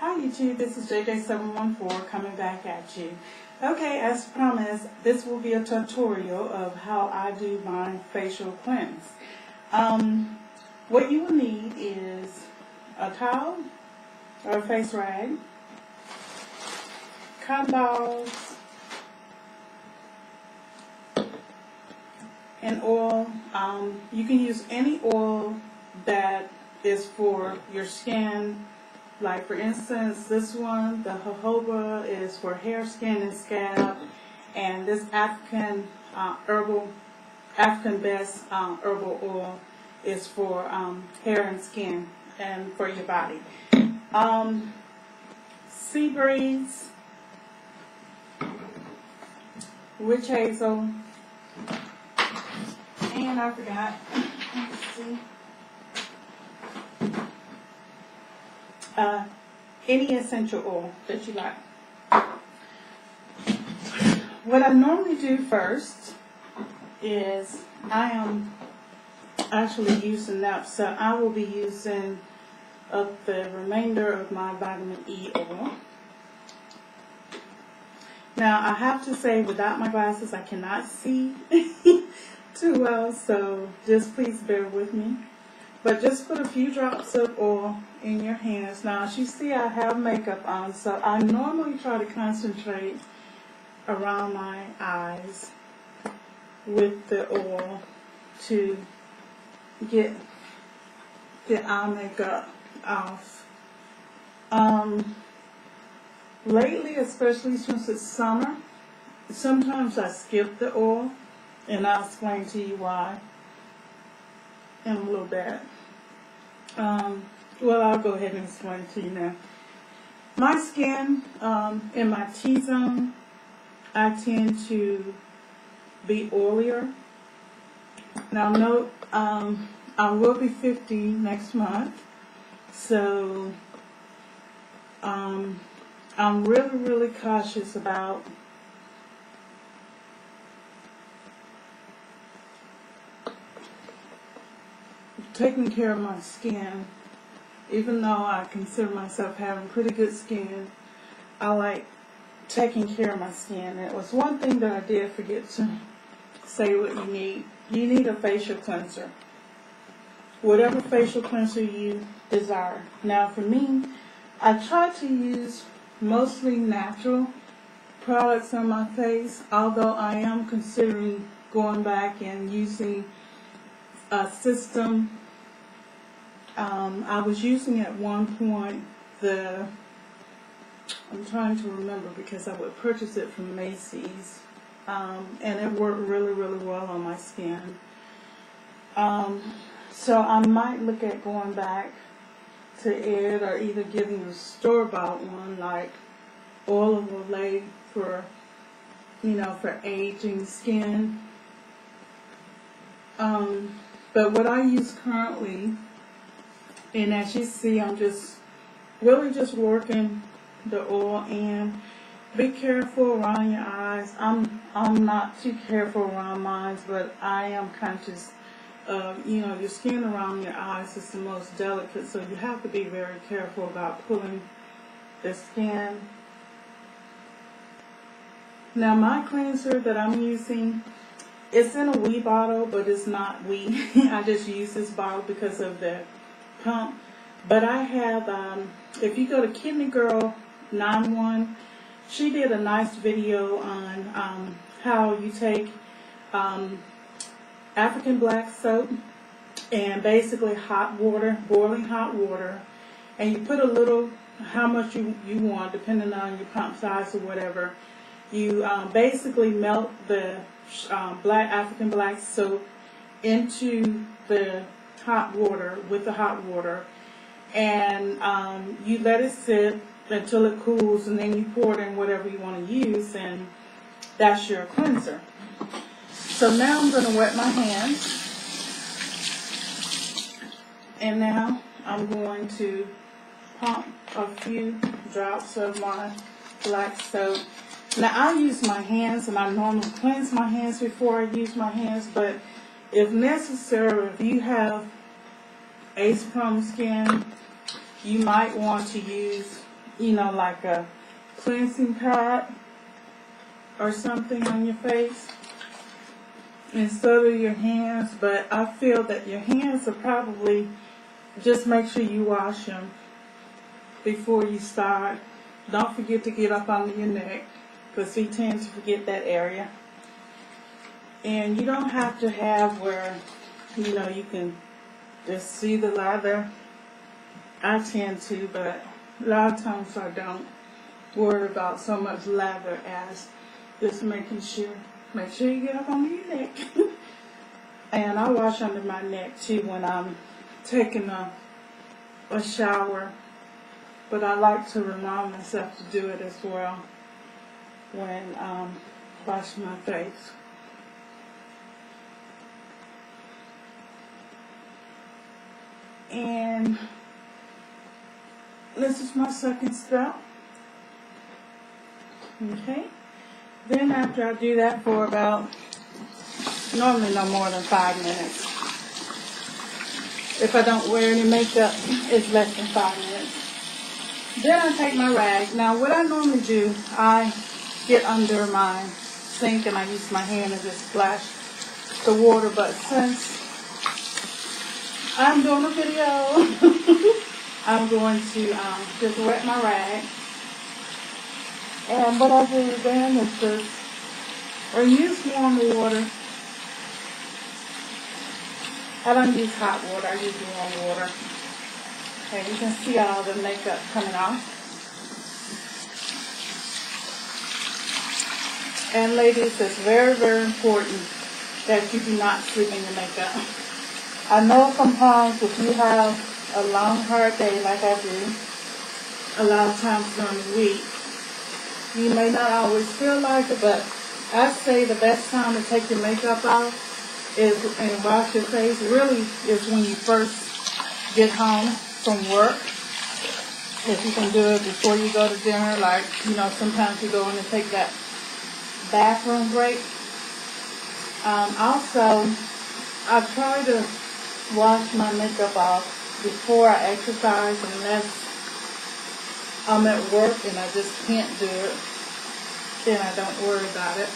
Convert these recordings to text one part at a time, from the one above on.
Hi YouTube, this is JJ714 coming back at you. Okay, as promised, this will be a tutorial of how I do my facial cleanse. What you will need is a towel or a face rag, cotton balls, and oil. You can use any oil that is for your skin. Like for instance, this one, the jojoba, is for hair, skin, and scalp, and this African best herbal oil is for hair and skin and for your body. Sea breeze, witch hazel, and I forgot. Let's see. Any essential oil that you like. What I normally do first is I am actually using up, so I will be using up the remainder of my vitamin E oil. Now I have to say, without my glasses I cannot see too well, so just please bear with me. But just put a few drops of oil in your hands. Now, as you see, I have makeup on, so I normally try to concentrate around my eyes with the oil to get the eye makeup off. Lately, especially since it's summer, sometimes I skip the oil, and I'll explain to you why in a little bit. Well, I'll go ahead and explain it to you now. My skin, in my T-zone, I tend to be oilier. Now note, I will be 50 next month, so I'm really cautious about taking care of my skin. Even though I consider myself having pretty good skin, I like taking care of my skin. And it was one thing that I did forget to say what you need. You need a facial cleanser. Whatever facial cleanser you desire. Now for me, I try to use mostly natural products on my face, although I am considering going back and using a system. I was using at one point I'm trying to remember because I would purchase it from Macy's, and it worked really well on my skin. So I might look at going back to it, or either getting a store-bought one like oil of Olay for, for aging skin. But what I use currently, and as you see, I'm just really working the oil in. Be careful around your eyes. I'm not too careful around mine, but I am conscious of, your skin around your eyes is the most delicate, so you have to be very careful about pulling the skin. Now my cleanser that I'm using, it's in a wee bottle, but it's not wee. I just use this bottle because of the pump. But I have, if you go to Kidney Girl 91, she did a nice video on how you take African black soap and basically hot water, boiling hot water, and you put a little, how much you want, depending on your pump size or whatever. You basically melt the African black soap into the hot water, with the hot water, and you let it sit until it cools, and then you pour it in whatever you want to use, and that's your cleanser. So now I'm going to wet my hands, and now I'm going to pump a few drops of my black soap. Now I use my hands, and I normally cleanse my hands before I use my hands, but if necessary, if you have ace prone skin, you might want to use you know, like a cleansing pad or something on your face instead of your hands. But I feel that your hands are probably, just make sure you wash them before you start. Don't forget to get up under your neck, because we tend to forget that area. And you don't have to have where, you know, you can just see the lather. I tend to, but a lot of times I don't worry about so much lather as just making sure. Make sure you get up under your neck. And I wash under my neck too when I'm taking a shower. But I like to remind myself to do it as well when washing my face. And this is my second step. Okay. Then after I do that for about, normally no more than 5 minutes. If I don't wear any makeup, it's less than 5 minutes. Then I take my rag. Now what I normally do, I get under my sink and I use my hand and just splash the water. But since I'm doing a video, I'm going to just wet my rag. And what I do then is just, or use warm water. I don't use hot water, I use warm water. Okay, you can see all the makeup coming off. And ladies, it's very, very important that you do not sleep in your makeup. I know sometimes if you have a long, hard day like I do, a lot of times during the week, you may not always feel like it, but I say the best time to take your makeup off and wash your face really is when you first get home from work. If you can do it before you go to dinner, like, you know, sometimes you go in and take that bathroom break. Also, I try to wash my makeup off before I exercise, unless I'm at work and I just can't do it, then I don't worry about it.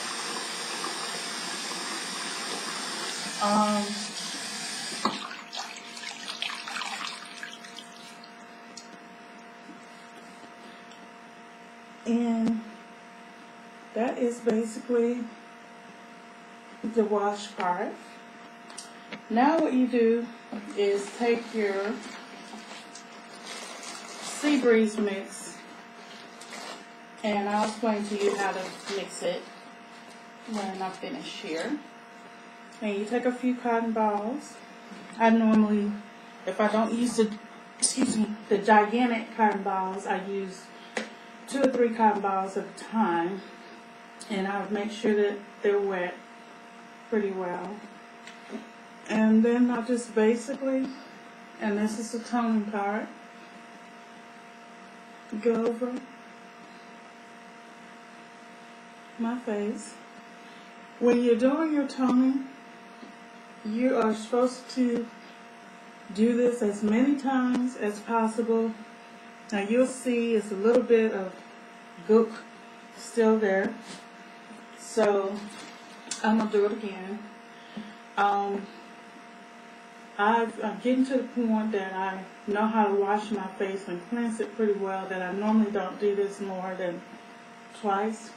And that is basically the wash part. Now what you do is take your Sea Breeze mix, and I'll explain to you how to mix it when I finish here. And you take a few cotton balls. I normally, if I don't use the gigantic cotton balls, I use 2 or 3 cotton balls at a time, and I'll make sure that they're wet pretty well. And then I'll just basically, and this is the toning part, go over my face. When you're doing your toning, you are supposed to do this as many times as possible. Now you'll see it's a little bit of gook still there, so I'm going to do it again. I'm getting to the point that I know how to wash my face and cleanse it pretty well, that I normally don't do this more than twice.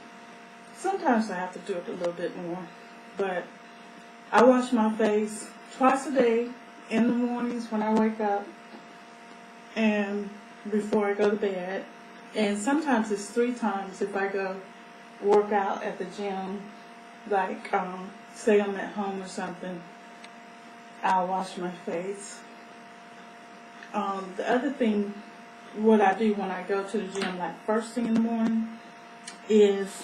Sometimes I have to do it a little bit more, but I wash my face twice a day, in the mornings when I wake up and before I go to bed. And sometimes it's 3 times if I go work out at the gym, like say I'm at home or something, I'll wash my face. The other thing, what I do when I go to the gym, like first thing in the morning, is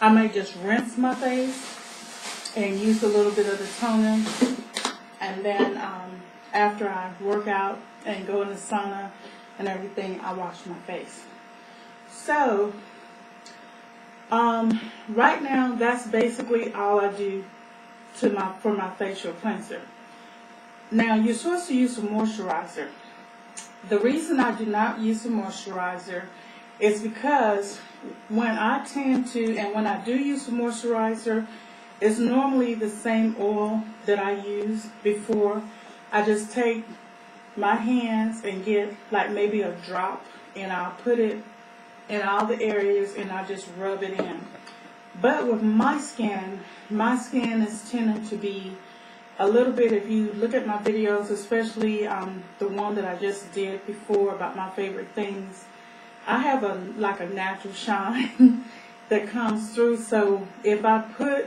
I may just rinse my face and use a little bit of the toner, and then after I work out and go in the sauna and everything, I wash my face. So right now, that's basically all I do for my facial cleanser. Now you're supposed to use a moisturizer, The reason I do not use a moisturizer is because when I tend to, and when I do use a moisturizer, it's normally the same oil that I used before. I just take my hands and get like maybe a drop, and I'll put it in all the areas and I just rub it in. But with my skin is tending to be a little bit, if you look at my videos, especially the one that I just did before about my favorite things, I have like a natural shine that comes through. So if I put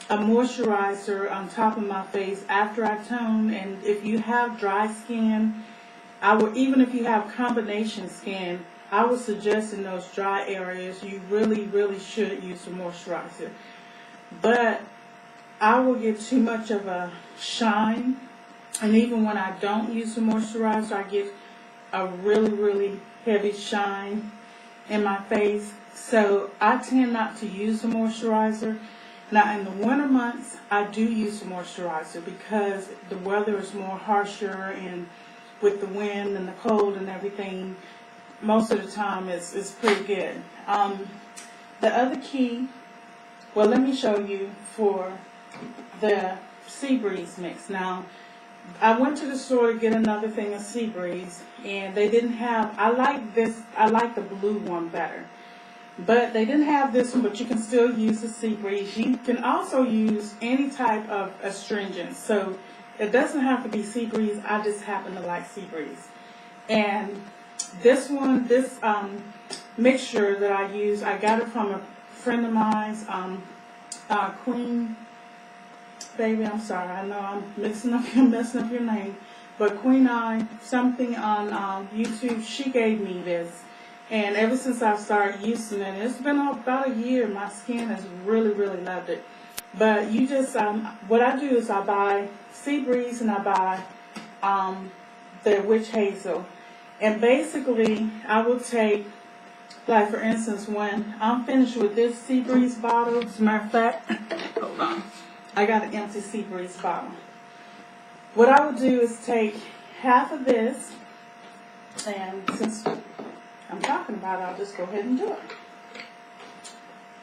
a moisturizer on top of my face after I tone, and if you have dry skin, even if you have combination skin, I would suggest in those dry areas you really, really should use a moisturizer. But I will get too much of a shine, and even when I don't use a moisturizer, I get a really, really heavy shine in my face. So I tend not to use a moisturizer. Now in the winter months, I do use a moisturizer because the weather is more harsher, and with the wind and the cold and everything, most of the time it's pretty good. The other key, well, let me show you for the Sea Breeze mix. Now, I went to the store to get another thing of Sea Breeze, and they didn't have, I like the blue one better. But they didn't have this one, but you can still use the Sea Breeze. You can also use any type of astringent. So it doesn't have to be Sea Breeze. I just happen to like Sea Breeze. And this one, this mixture that I use, I got it from a friend of mine's, Queen, baby, I'm sorry, I know I'm messing up your name, but Queen I something on YouTube, she gave me this. And ever since I started using it, it's been about a year, my skin has really, really loved it. But you just, what I do is I buy Sea Breeze and I buy the Witch Hazel. And basically, I will take, like for instance, when I'm finished with this Sea Breeze bottle, as a matter of fact, hold on, I got an empty Sea Breeze bottle. What I will do is take half of this, and since I'm talking about it, I'll just go ahead and do it.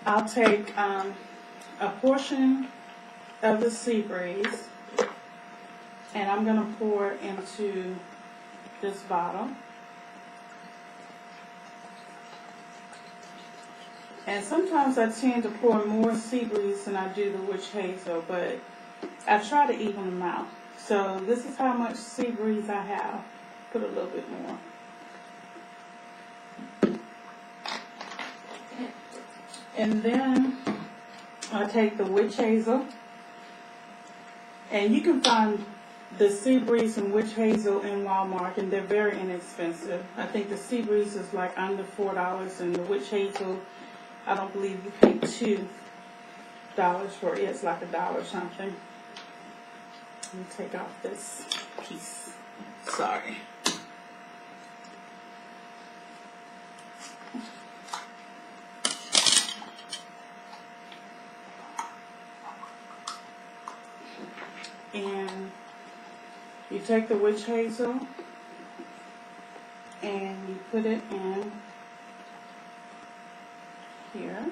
I'll take a portion of the Sea Breeze, and I'm going to pour it into this bottle. And sometimes I tend to pour more Sea Breeze than I do the Witch Hazel, but I try to even them out. So this is how much Sea Breeze I have. Put a little bit more. And then I take the Witch Hazel, and you can find the Sea Breeze and Witch Hazel in Walmart, and they're very inexpensive. I think the Sea Breeze is like under $4, and the Witch Hazel, I don't believe you pay $2 for it. It's like $1 or something. Let me take off this piece. Sorry. And you take the Witch Hazel and you put it in here.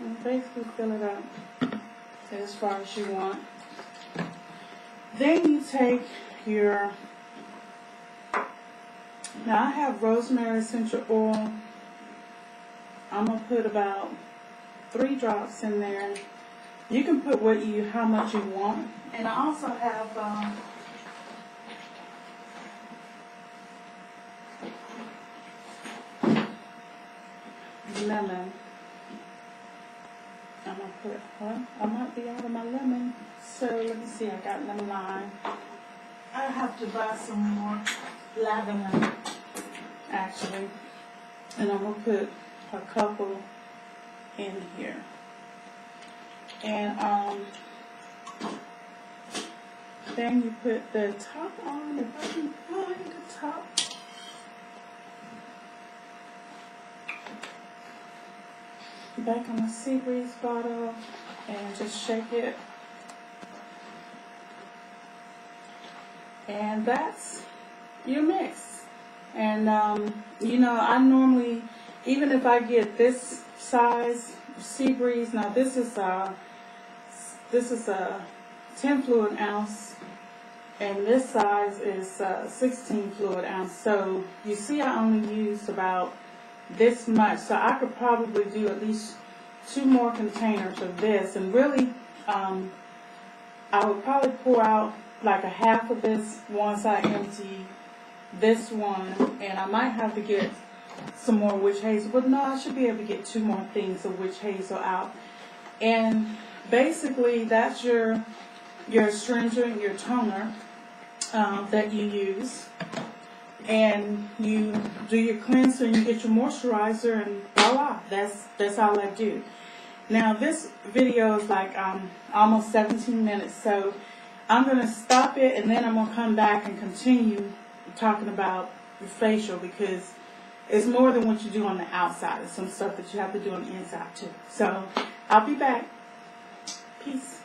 And basically fill it up as far as you want. Then you take your, now I have rosemary essential oil. I'm going to put about 3 drops in there. You can put how much you want. And I also have lemon. I'm going to put, I might be out of my lemon. So let me see, I got lemon lime. I have to buy some more lavender, actually. And I'm going to put a couple in here. And then you put the top on, if I can find the top. Back on the sea breeze bottle and just shake it. And that's your mix. And you know, I normally, even if I get this size sea breeze, now this is a 10 fluid ounce, and this size is 16 fluid ounce. So you see, I only used about this much, so I could probably do at least 2 more containers of this. And really, I would probably pour out like a half of this once I empty this one, and I might have to get some more witch hazel, but no, I should be able to get 2 more things of witch hazel out. And basically that's your astringent, your toner that you use, and you do your cleanser and you get your moisturizer, and voila, that's all I do. Now this video is like almost 17 minutes, so I'm going to stop it, and then I'm going to come back and continue talking about your facial, because it's more than what you do on the outside. It's some stuff that you have to do on the inside too. So I'll be back. Peace.